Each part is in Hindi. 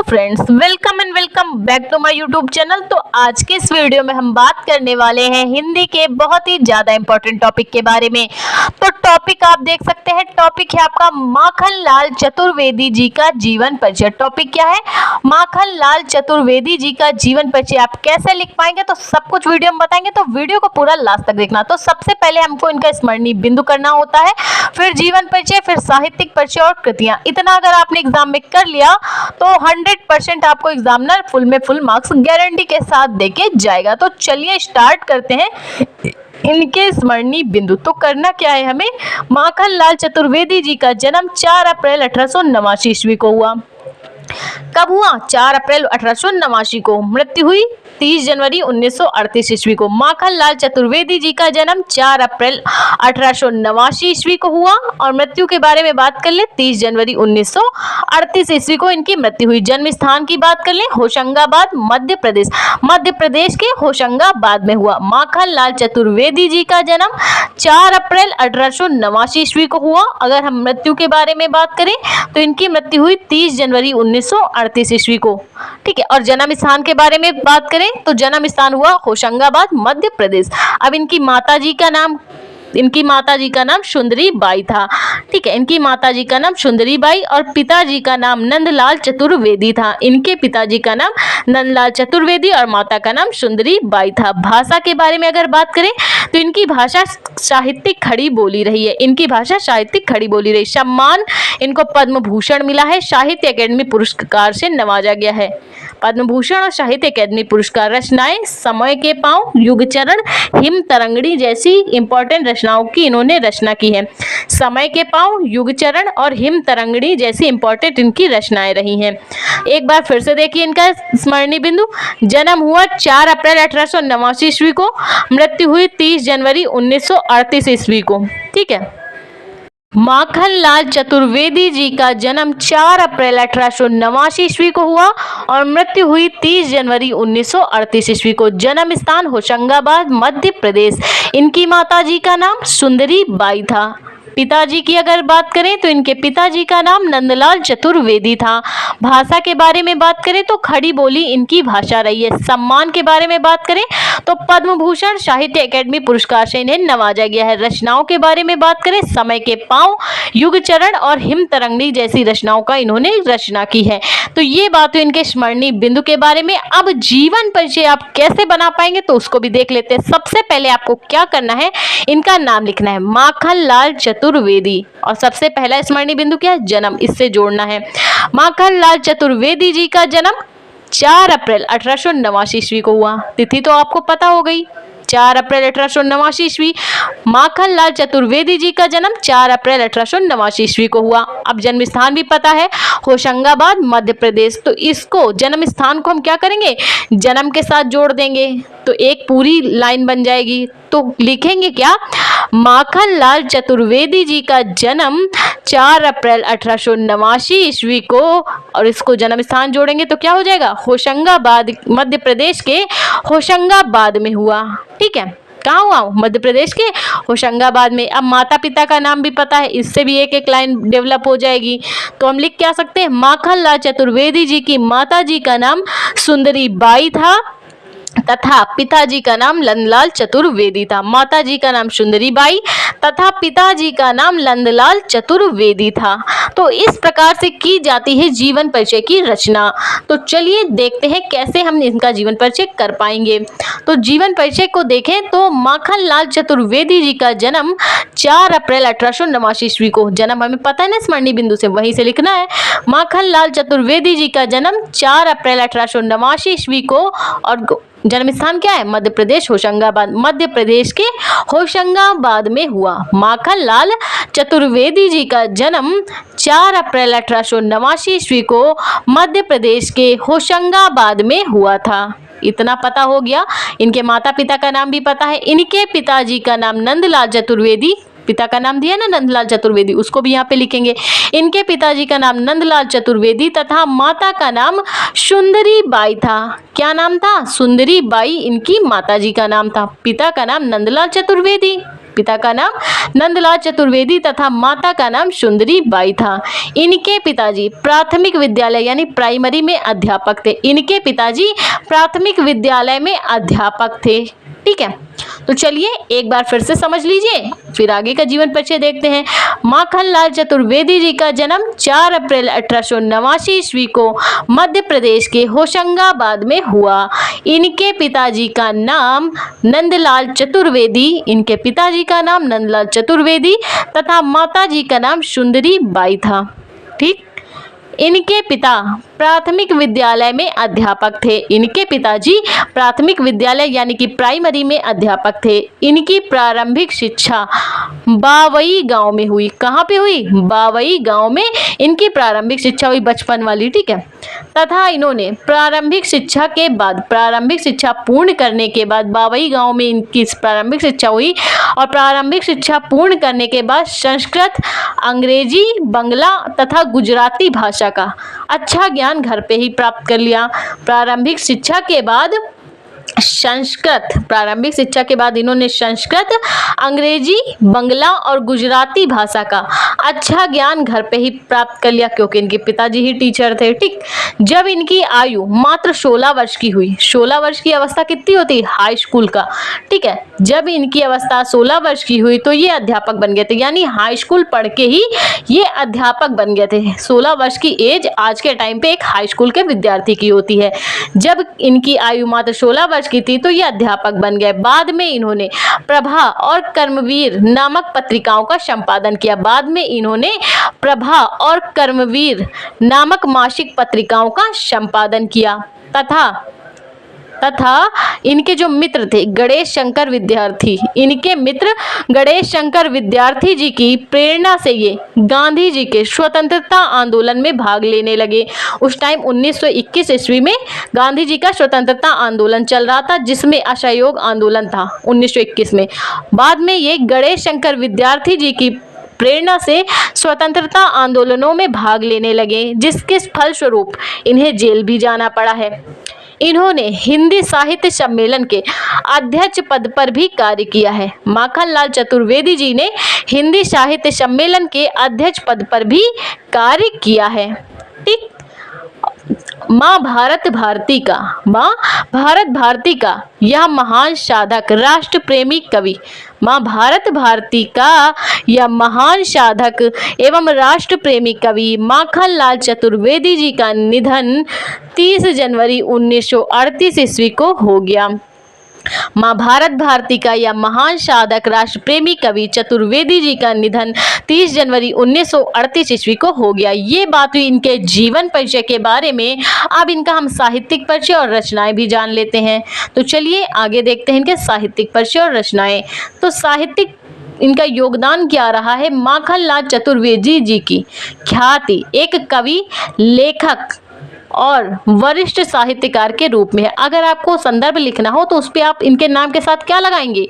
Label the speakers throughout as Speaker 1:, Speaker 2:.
Speaker 1: Friends, welcome and welcome back to my YouTube channel. तो आज के इस वीडियो में हम बात करने वाले हैं हिंदी के बहुत ही ज्यादा इंपॉर्टेंट टॉपिक के बारे में। तो टॉपिक आप देख सकते हैं, टॉपिक है आपका माखनलाल चतुर्वेदी जी का जीवन परिचय। टॉपिक क्या है? माखनलाल चतुर्वेदी जी का जीवन परिचय। आप कैसे लिख पाएंगे, तो सब कुछ वीडियो में बताएंगे, तो वीडियो को पूरा लास्ट तक देखना। तो सबसे पहले हमको इनका स्मरणीय बिंदु करना होता है, फिर जीवन परिचय, फिर साहित्यिक परिचय और कृतियां। इतना अगर आपने एग्जाम में कर लिया तो 100% आपको एग्जामिनर फुल में फुल मार्क्स गारंटी के साथ देके जाएगा। तो चलिए स्टार्ट करते हैं इनके स्मरणीय बिंदु। तो करना क्या है हमें? माखनलाल चतुर्वेदी जी का जन्म 4 अप्रैल 1889 ईस्वी को हुआ। कब हुआ? 4 अप्रैल 1889 को। मृत्यु हुई 30 जनवरी 1938 ईस्वी को। माखनलाल चतुर्वेदी जी का जन्म 4 अप्रैल 1889 ईस्वी को हुआ और मृत्यु के बारे में बात कर ले, 30 जनवरी 1938 ईस्वी को इनकी मृत्यु हुई। जन्म स्थान की बात कर ले, होशंगाबाद, मध्य प्रदेश। मध्य प्रदेश के होशंगाबाद में हुआ। माखनलाल चतुर्वेदी जी का जन्म 4 अप्रैल 1889 ईस्वी को हुआ। अगर हम मृत्यु के बारे में बात करें तो इनकी मृत्यु हुई 30 जनवरी 1938 ईस्वी को। ठीक है। और जन्म स्थान के बारे में बात करें तो जन्म स्थान हुआ होशंगाबाद, मध्य प्रदेश। अब इनकी माताजी का नाम सुंदरी बाई था। ठीक है। इनकी माताजी का नाम सुंदरी बाई और पिताजी का नाम नंदलाल चतुर्वेदी था। इनके पिताजी का नाम नंदलाल चतुर्वेदी और माता का नाम सुंदरी बाई था। भाषा के बारे में अगर बात करें तो इनकी भाषा साहित्यिक खड़ी बोली रही है। इनकी भाषा साहित्यिक खड़ी बोली रही। सम्मान इनको पद्म भूषण मिला है। साहित्य अकेडमी पुरस्कार से नवाजा गया है। पद्म भूषण और साहित्य अकेडमी पुरस्कार। रचनाएं समय के पांव, युगचरण, हिम तरंगिणी जैसी इंपॉर्टेंट रचनाओं की इन्होंने रचना की है। समय के पांव, युगचरण और हिम तरंगिणी जैसी इंपॉर्टेंट इनकी रचनाएं रही हैं। एक बार फिर से देखिए इनका स्मरणीय बिंदु। जन्म हुआ 4 अप्रैल 1889 ईस्वी को। मृत्यु हुई 30 जनवरी 1938 ईस्वी को। ठीक है। माखनलाल चतुर्वेदी जी का जन्म 4 अप्रैल 1889 ईस्वी को हुआ और मृत्यु हुई 30 जनवरी 1938 ईस्वी को। जन्म स्थान होशंगाबाद, मध्य प्रदेश। इनकी माताजी का नाम सुंदरी बाई था। पिताजी की अगर बात करें तो इनके पिताजी का नाम नंदलाल चतुर्वेदी था। भाषा के बारे में बात करें तो खड़ी बोली इनकी भाषा रही है। सम्मान के बारे में बात करें तो पद्म भूषण, साहित्य अकेडमी पुरस्कार से इन्हें नवाजा गया है। रचनाओं के बारे में बात करें, समय के पांव, युगचरण और हिम तरंगिणी जैसी रचनाओं का इन्होंने रचना की है। तो ये बात इनके स्मरणीय बिंदु के बारे में। अब जीवन परिचय आप कैसे बना पाएंगे तो उसको भी देख लेते हैं। सबसे पहले आपको क्या करना है, इनका नाम लिखना है माखनलाल चतुर्वेदी और सबसे पहला स्मरणीय बिंदु क्या है? जन्म, इससे जोड़ना है। माखनलाल चतुर्वेदी जी का जन्म 4 अप्रैल 1889 ईस्वी को हुआ। तिथि तो आपको पता हो गई, 4 अप्रैल 1889 ईस्वी। माखनलाल चतुर्वेदी जी का जन्म 4 अप्रैल 1889 ईस्वी को हुआ। अब जन्म स्थान भी पता है, होशंगाबाद, मध्य प्रदेश। तो इसको जन्म स्थान को हम क्या करेंगे? जन्म के साथ जोड़ देंगे तो एक पूरी लाइन बन जाएगी। तो लिखेंगे क्या? माखनलाल चतुर्वेदी जी का जन्म 4 अप्रैल 1889 ईस्वी को और इसको जन्म स्थान जोड़ेंगे तो क्या हो जाएगा? होशंगाबाद, मध्य प्रदेश के होशंगाबाद में हुआ। ठीक है। कहाँ हुआ? मध्य प्रदेश के होशंगाबाद में। अब माता पिता का नाम भी पता है, इससे भी एक एक लाइन डेवलप हो जाएगी। तो हम लिख क्या सकते हैं? माखनलाल चतुर्वेदी जी की माता जी का नाम सुंदरी बाई था तथा पिताजी का नाम नंदलाल चतुर्वेदी था। माताजी का नाम सुंदरी बाई तथा पिताजी का नाम नंदलाल चतुर्वेदी था। तो इस प्रकार से की जाती है जीवन परिचय की रचना। तो चलिए देखते हैं कैसे हम इनका जीवन परिचय कर पाएंगे। तो जीवन परिचय को देखें तो माखनलाल चतुर्वेदी जी का जन्म 4 अप्रैल 1889 ईस्वी को। जन्म हमें पता है ना, स्मरणीय बिंदु से वहीं से लिखना है। माखनलाल चतुर्वेदी जी का जन्म 4 अप्रैल 1889 ईस्वी को और जन्म स्थान क्या है? मध्य प्रदेश, होशंगाबाद। मध्य प्रदेश के होशंगाबाद में हुआ। माखनलाल चतुर्वेदी जी का जन्म 4 अप्रैल 1889 ईस्वी को मध्य प्रदेश के होशंगाबाद में हुआ था। इतना पता हो गया। इनके माता पिता का नाम भी पता है। इनके पिताजी का नाम नंदलाल चतुर्वेदी, पिता का नाम दिया ना नंदलाल चतुर्वेदी, उसको भी यहाँ पे लिखेंगे। इनके पिताजी का नाम नंदलाल चतुर्वेदी तथा माता का नाम सुंदरी बाई था। क्या नाम था? सुंदरी बाई इनकी माताजी का नाम था। पिता का नाम नंदलाल चतुर्वेदी। पिता का नाम नंदलाल चतुर्वेदी तथा माता का नाम सुंदरी बाई था। इनके पिताजी प्राथमिक विद्यालय यानी प्राइमरी में अध्यापक थे। इनके पिताजी प्राथमिक विद्यालय में अध्यापक थे। ठीक है, तो चलिए एक बार फिर से समझ लीजिए, फिर आगे का जीवन परिचय देखते हैं। माखनलाल चतुर्वेदी जी का जन्म 4 अप्रैल 1889 ईस्वी को मध्य प्रदेश के होशंगाबाद में हुआ। इनके पिताजी का नाम नंदलाल चतुर्वेदी, इनके पिताजी का नाम नंदलाल चतुर्वेदी तथा माताजी का नाम सुंदरी बाई था। ठीक, इनके पिता प्राथमिक विद्यालय में अध्यापक थे। इनके पिताजी प्राथमिक विद्यालय यानी कि प्राइमरी में अध्यापक थे। इनकी प्रारंभिक शिक्षा बावई गांव में हुई। कहाँ पे हुई? बावई गांव में इनकी प्रारंभिक शिक्षा हुई, बचपन वाली। ठीक है, तथा इन्होंने प्रारंभिक शिक्षा के बाद, प्रारंभिक शिक्षा पूर्ण करने के बाद बावई गांव में इनकी प्रारंभिक शिक्षा हुई और प्रारंभिक शिक्षा पूर्ण करने के बाद संस्कृत, अंग्रेजी, बंगला तथा गुजराती भाषा का अच्छा ज्ञान घर पे ही प्राप्त कर लिया। प्रारंभिक शिक्षा के बाद प्रारंभिक शिक्षा के बाद इन्होंने संस्कृत, अंग्रेजी, बंगला और गुजराती भाषा का अच्छा ज्ञान घर पे ही प्राप्त कर लिया क्योंकि इनके पिताजी ही टीचर थे। ठीक, जब इनकी आयु मात्र 16 वर्ष की हुई, 16 वर्ष की अवस्था कितनी होती? हाई स्कूल का। ठीक है, जब इनकी अवस्था 16 वर्ष की हुई तो ये अध्यापक बन गए थे, यानी हाई स्कूल पढ़ के ही ये अध्यापक बन गए थे। 16 वर्ष की एज आज के टाइम पे एक हाई स्कूल के विद्यार्थी की होती है। जब इनकी आयु मात्र 16 वर्ष की थी तो ये अध्यापक बन गए। बाद में इन्होंने प्रभा और कर्मवीर नामक पत्रिकाओं का संपादन किया। बाद में इन्होंने प्रभा और कर्मवीर नामक मासिक पत्रिकाओं का संपादन किया तथा इनके जो मित्र थे गणेश शंकर विद्यार्थी, इनके मित्र गणेश शंकर विद्यार्थी जी की प्रेरणा से ये गांधी जी के स्वतंत्रता आंदोलन में भाग लेने लगे। उस टाइम 1921 ईस्वी में गांधी जी का स्वतंत्रता आंदोलन चल रहा था जिसमें असहयोग आंदोलन था 1921 में। बाद में ये गणेश शंकर विद्यार्थी जी की प्रेरणा से स्वतंत्रता आंदोलनों में भाग लेने लगे, जिसके फलस्वरूप इन्हें जेल भी जाना पड़ा है। इन्होंने हिंदी साहित्य सम्मेलन के अध्यक्ष पद पर भी कार्य किया है। माखनलाल चतुर्वेदी जी ने हिंदी साहित्य सम्मेलन के अध्यक्ष पद पर भी कार्य किया है। ठीक, माँ भारत भारती का यह महान साधक, राष्ट्र प्रेमी कवि, माँ भारत भारती का यह महान साधक एवं राष्ट्र प्रेमी कवि माखनलाल चतुर्वेदी जी का निधन 30 जनवरी 1938 ईस्वी को हो गया। माँ भारत भारती का यह महान साधक, राष्ट्र प्रेमी कवि चतुर्वेदी जी का निधन 30 जनवरी 1938 ईस्वी को हो गया। ये बात हुई इनके जीवन परिचय के बारे में। अब इनका हम साहित्यिक परिचय और रचनाएं भी जान लेते हैं। तो चलिए आगे देखते हैं इनके साहित्यिक परिचय और रचनाएं। तो साहित्यिक इनका योगदान क्या रहा है? माखनलाल चतुर्वेदी जी की ख्याति एक कवि, लेखक और वरिष्ठ साहित्यकार के रूप में है। अगर आपको संदर्भ लिखना हो तो उस पर आप इनके नाम के साथ क्या लगाएंगे?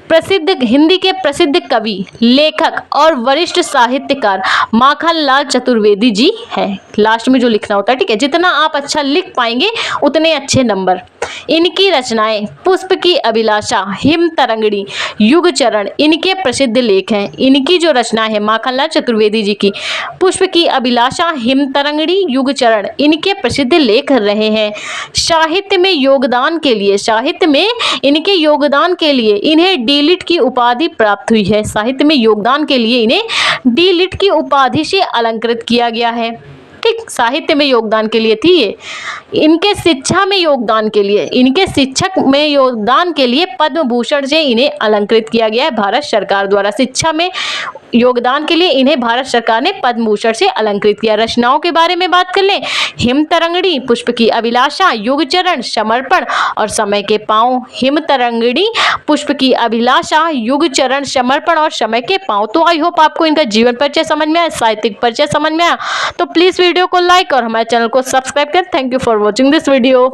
Speaker 1: प्रसिद्ध हिंदी के प्रसिद्ध कवि, लेखक और वरिष्ठ साहित्यकार माखनलाल चतुर्वेदी जी हैं। लास्ट में जो लिखना होता है, ठीक है, जितना आप अच्छा लिख पाएंगे उतने अच्छे नंबर। इनकी रचनाएं पुष्प की अभिलाषा, हिम तरंगड़ी, युग चरण इनके प्रसिद्ध लेख हैं। इनकी जो रचना है माखनलाल चतुर्वेदी जी की, पुष्प की अभिलाषा, हिम तरंगड़ी, युग चरण इनके प्रसिद्ध लेख रहे हैं। साहित्य में इनके योगदान के लिए इन्हें डी.लिट की उपाधि प्राप्त हुई है। साहित्य में योगदान के लिए इन्हें डी.लिट की उपाधि से अलंकृत किया गया है। ठीक, साहित्य में योगदान के लिए थी ये। इनके शिक्षा में योगदान के लिए, इनके शिक्षक में योगदान के लिए पद्म भूषण से इन्हें अलंकृत किया गया है भारत सरकार द्वारा। शिक्षा में योगदान के लिए इन्हें भारत सरकार ने पद्म भूषण से अलंकृत किया। रचनाओं के बारे में बात कर लें, हिम तरंगड़ी, पुष्प की अभिलाषा, युग चरण, समर्पण और समय के पांव। हिम तरंगड़ी, पुष्प की अभिलाषा, युग चरण, समर्पण और समय के पांव। तो आई होप आपको इनका जीवन परिचय समझ में आया, साहित्यिक परिचय समझ में आया। तो प्लीज वीडियो को लाइक और हमारे चैनल को सब्सक्राइब करें। Thank you for watching this video.